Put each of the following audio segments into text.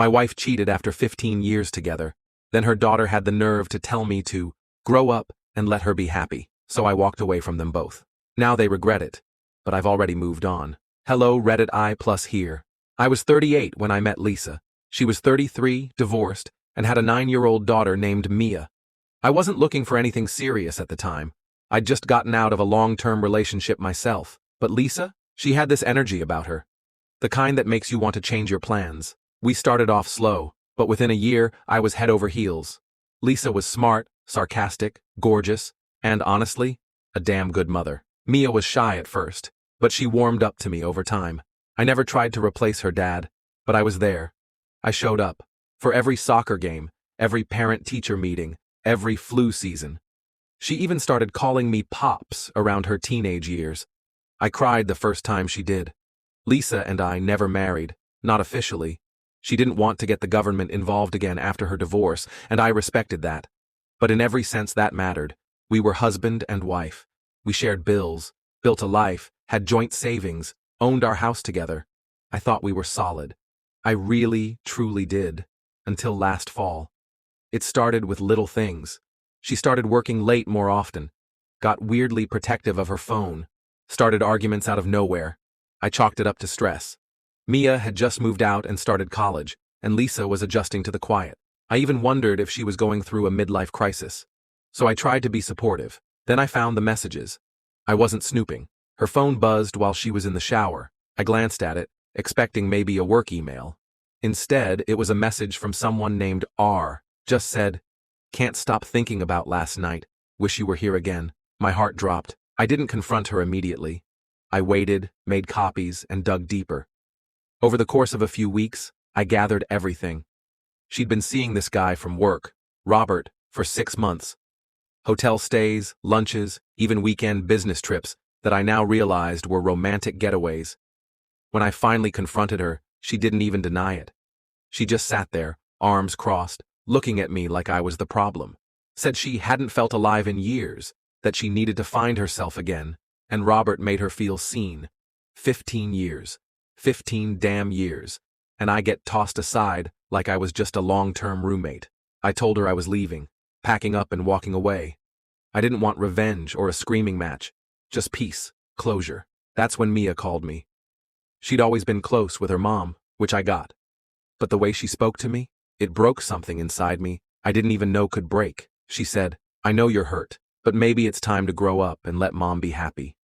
My wife cheated after 15 years together. Then her daughter had the nerve to tell me to grow up and let her be happy. So I walked away from them both. Now they regret it. But I've already moved on. Hello, Reddit I+ here. I was 38 when I met Lisa. She was 33, divorced, and had a 9-year-old daughter named Mia. I wasn't looking for anything serious at the time. I'd just gotten out of a long-term relationship myself. But Lisa? She had this energy about her. The kind that makes you want to change your plans. We started off slow, but within a year, I was head over heels. Lisa was smart, sarcastic, gorgeous, and honestly, a damn good mother. Mia was shy at first, but she warmed up to me over time. I never tried to replace her dad, but I was there. I showed up. For every soccer game, every parent-teacher meeting, every flu season. She even started calling me Pops around her teenage years. I cried the first time she did. Lisa and I never married, not officially. She didn't want to get the government involved again after her divorce, and I respected that. But in every sense that mattered. We were husband and wife. We shared bills, built a life, had joint savings, owned our house together. I thought we were solid. I really, truly did. Until last fall. It started with little things. She started working late more often, got weirdly protective of her phone, started arguments out of nowhere. I chalked it up to stress. Mia had just moved out and started college, and Lisa was adjusting to the quiet. I even wondered if she was going through a midlife crisis. So I tried to be supportive. Then I found the messages. I wasn't snooping. Her phone buzzed while she was in the shower. I glanced at it, expecting maybe a work email. Instead, it was a message from someone named R. Just said, "Can't stop thinking about last night. Wish you were here again." My heart dropped. I didn't confront her immediately. I waited, made copies, and dug deeper. Over the course of a few weeks, I gathered everything. She'd been seeing this guy from work, Robert, for 6 months. Hotel stays, lunches, even weekend business trips that I now realized were romantic getaways. When I finally confronted her, she didn't even deny it. She just sat there, arms crossed, looking at me like I was the problem. Said she hadn't felt alive in years, that she needed to find herself again, and Robert made her feel seen. 15 years. 15 damn years. And I get tossed aside like I was just a long-term roommate. I told her I was leaving, packing up and walking away. I didn't want revenge or a screaming match. Just peace, closure. That's when Mia called me. She'd always been close with her mom, which I got. But the way she spoke to me, it broke something inside me I didn't even know could break. She said, "I know you're hurt, but maybe it's time to grow up and let mom be happy.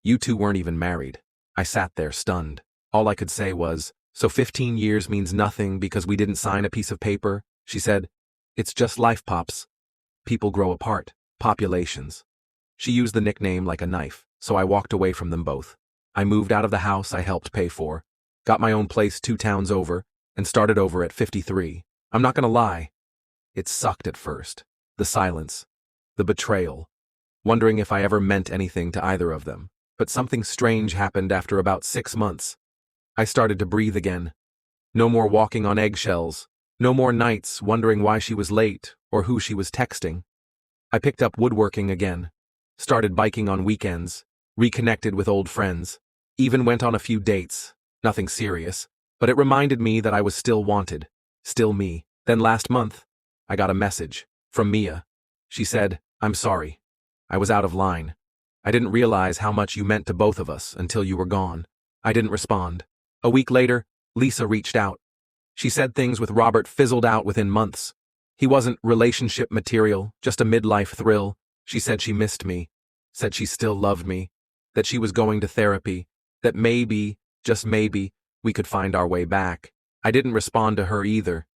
You two weren't even married." I sat there stunned. All I could say was, "So 15 years means nothing because we didn't sign a piece of paper?" She said, "It's just life, Pops. People grow apart. Populations." She used the nickname like a knife, so I walked away from them both. I moved out of the house I helped pay for, got my own place 2 towns over, and started over at 53. I'm not gonna lie. It sucked at first. The silence. The betrayal. Wondering if I ever meant anything to either of them. But something strange happened after about 6 months. I started to breathe again. No more walking on eggshells. No more nights wondering why she was late or who she was texting. I picked up woodworking again. Started biking on weekends. Reconnected with old friends. Even went on a few dates. Nothing serious. But it reminded me that I was still wanted. Still me. Then last month, I got a message. From Mia. She said, "I'm sorry. I was out of line. I didn't realize how much you meant to both of us until you were gone." I didn't respond. A week later, Lisa reached out. She said things with Robert fizzled out within months. He wasn't relationship material, just a midlife thrill. She said she missed me. Said she still loved me. That she was going to therapy. That maybe, just maybe, we could find our way back. I didn't respond to her either.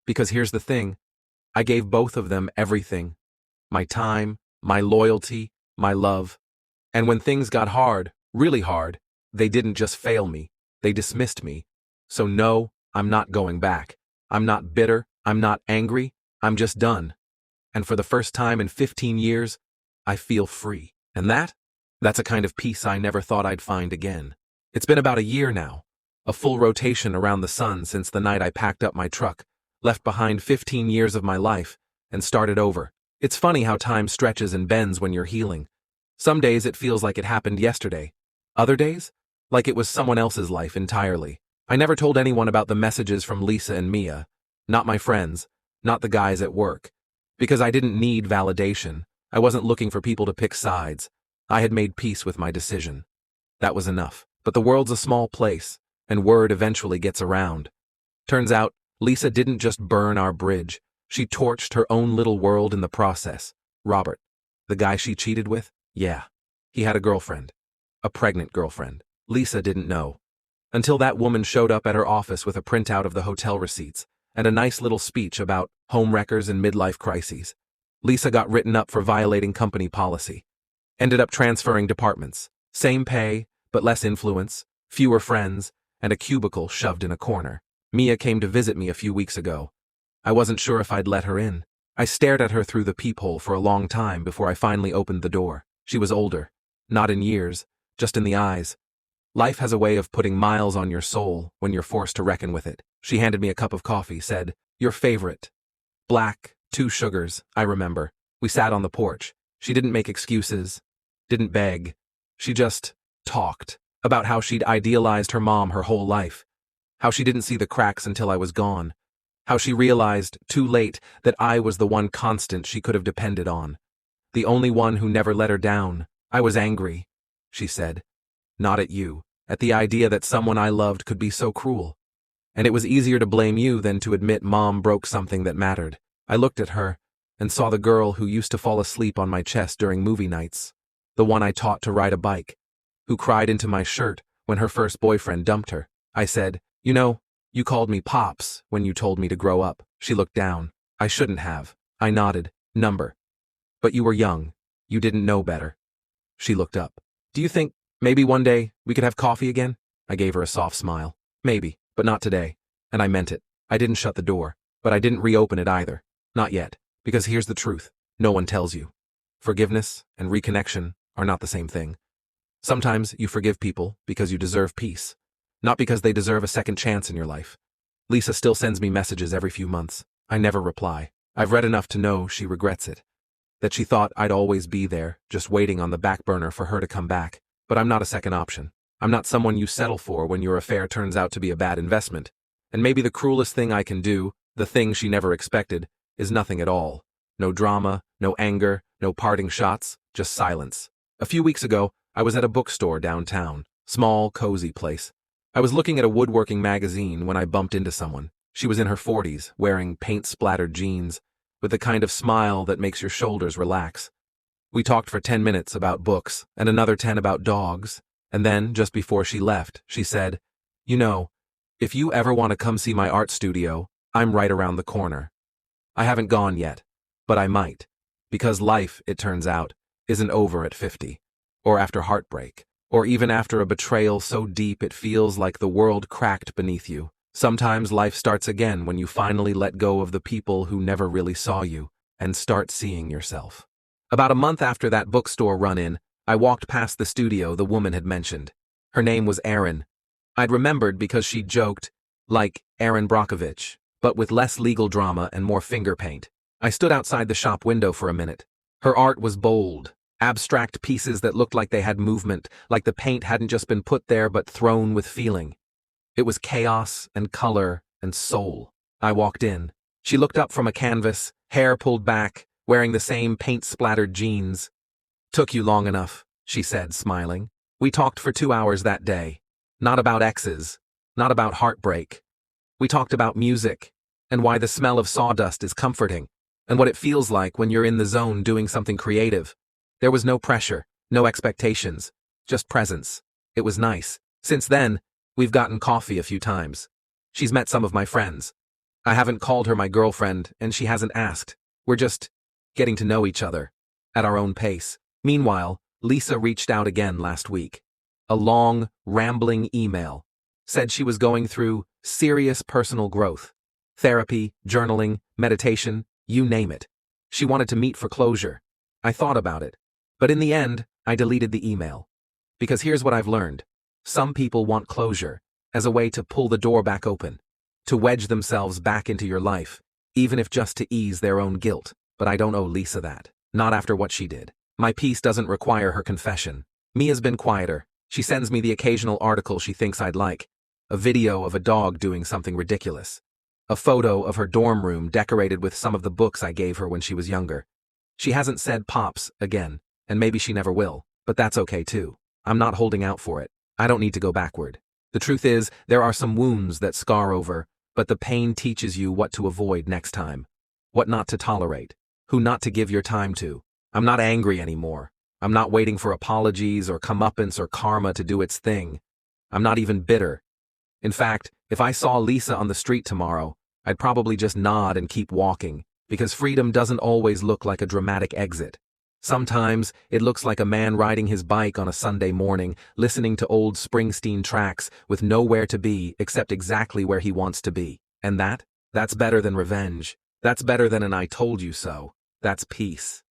Because here's the thing. I gave both of them everything. My time, my loyalty, my love. And when things got hard, really hard, they didn't just fail me. They dismissed me. So no, I'm not going back. I'm not bitter. I'm not angry. I'm just done. And for the first time in 15 years, I feel free. And that's a kind of peace I never thought I'd find again. It's been about a year now. A full rotation around the sun since the night I packed up my truck, left behind 15 years of my life, and started over. It's funny how time stretches and bends when you're healing. Some days it feels like it happened yesterday. Other days, like it was someone else's life entirely. I never told anyone about the messages from Lisa and Mia, not my friends, not the guys at work, because I didn't need validation. I wasn't looking for people to pick sides. I had made peace with my decision. That was enough. But the world's a small place, and word eventually gets around. Turns out, Lisa didn't just burn our bridge. She torched her own little world in the process. Robert, the guy she cheated with, yeah, he had a girlfriend. A pregnant girlfriend. Lisa didn't know. Until that woman showed up at her office with a printout of the hotel receipts and a nice little speech about homewreckers and midlife crises. Lisa got written up for violating company policy. Ended up transferring departments. Same pay, but less influence, fewer friends, and a cubicle shoved in a corner. Mia came to visit me a few weeks ago. I wasn't sure if I'd let her in. I stared at her through the peephole for a long time before I finally opened the door. She was older. Not in years, just in the eyes. Life has a way of putting miles on your soul when you're forced to reckon with it. She handed me a cup of coffee, said, "Your favorite." Black, 2 sugars, I remember. We sat on the porch. She didn't make excuses, didn't beg. She just talked about how she'd idealized her mom her whole life, how she didn't see the cracks until I was gone, how she realized, too late, that I was the one constant she could have depended on, the only one who never let her down. I was angry, she said. Not at you, at the idea that someone I loved could be so cruel. And it was easier to blame you than to admit Mom broke something that mattered. I looked at her and saw the girl who used to fall asleep on my chest during movie nights, the one I taught to ride a bike, who cried into my shirt when her first boyfriend dumped her. I said, "You know, you called me Pops when you told me to grow up." She looked down. "I shouldn't have." I nodded. "Number. But you were young. You didn't know better." She looked up. "Do you think maybe one day we could have coffee again?" I gave her a soft smile. "Maybe, but not today." And I meant it. I didn't shut the door, but I didn't reopen it either. Not yet. Because here's the truth. No one tells you. Forgiveness and reconnection are not the same thing. Sometimes you forgive people because you deserve peace, not because they deserve a second chance in your life. Lisa still sends me messages every few months. I never reply. I've read enough to know she regrets it. That she thought I'd always be there, just waiting on the back burner for her to come back. But I'm not a second option. I'm not someone you settle for when your affair turns out to be a bad investment. And maybe the cruelest thing I can do, the thing she never expected, is nothing at all. No drama, no anger, no parting shots, just silence. A few weeks ago, I was at a bookstore downtown. Small, cozy place. I was looking at a woodworking magazine when I bumped into someone. She was in her 40s, wearing paint-splattered jeans, with the kind of smile that makes your shoulders relax. We talked for 10 minutes about books, and another 10 about dogs, and then, just before she left, she said, "You know, if you ever want to come see my art studio, I'm right around the corner." I haven't gone yet, but I might, because life, it turns out, isn't over at 50, or after heartbreak, or even after a betrayal so deep it feels like the world cracked beneath you. Sometimes life starts again when you finally let go of the people who never really saw you and start seeing yourself. About a month after that bookstore run-in, I walked past the studio the woman had mentioned. Her name was Erin. I'd remembered because she joked, like Erin Brockovich, but with less legal drama and more finger paint. I stood outside the shop window for a minute. Her art was bold, abstract pieces that looked like they had movement, like the paint hadn't just been put there but thrown with feeling. It was chaos and color and soul. I walked in. She looked up from a canvas, hair pulled back, wearing the same paint-splattered jeans. "Took you long enough," she said, smiling. "We talked for 2 hours that day. Not about exes, not about heartbreak. We talked about music, and why the smell of sawdust is comforting, and what it feels like when you're in the zone doing something creative. There was no pressure, no expectations, just presence. It was nice. Since then, we've gotten coffee a few times. She's met some of my friends. I haven't called her my girlfriend, and she hasn't asked. We're just getting to know each other, at our own pace." Meanwhile, Lisa reached out again last week. A long, rambling email. Said she was going through serious personal growth. Therapy, journaling, meditation, you name it. She wanted to meet for closure. I thought about it. But in the end, I deleted the email. Because here's what I've learned. Some people want closure as a way to pull the door back open, to wedge themselves back into your life, even if just to ease their own guilt. But I don't owe Lisa that. Not after what she did. My peace doesn't require her confession. Mia's been quieter. She sends me the occasional article she thinks I'd like. A video of a dog doing something ridiculous. A photo of her dorm room decorated with some of the books I gave her when she was younger. She hasn't said "Pops" again, and maybe she never will, but that's okay too. I'm not holding out for it. I don't need to go backward. The truth is, there are some wounds that scar over, but the pain teaches you what to avoid next time. What not to tolerate. Who not to give your time to. I'm not angry anymore. I'm not waiting for apologies or comeuppance or karma to do its thing. I'm not even bitter. In fact, if I saw Lisa on the street tomorrow, I'd probably just nod and keep walking, because freedom doesn't always look like a dramatic exit. Sometimes, it looks like a man riding his bike on a Sunday morning, listening to old Springsteen tracks with nowhere to be except exactly where he wants to be. And that's better than revenge. That's better than an "I told you so." That's peace.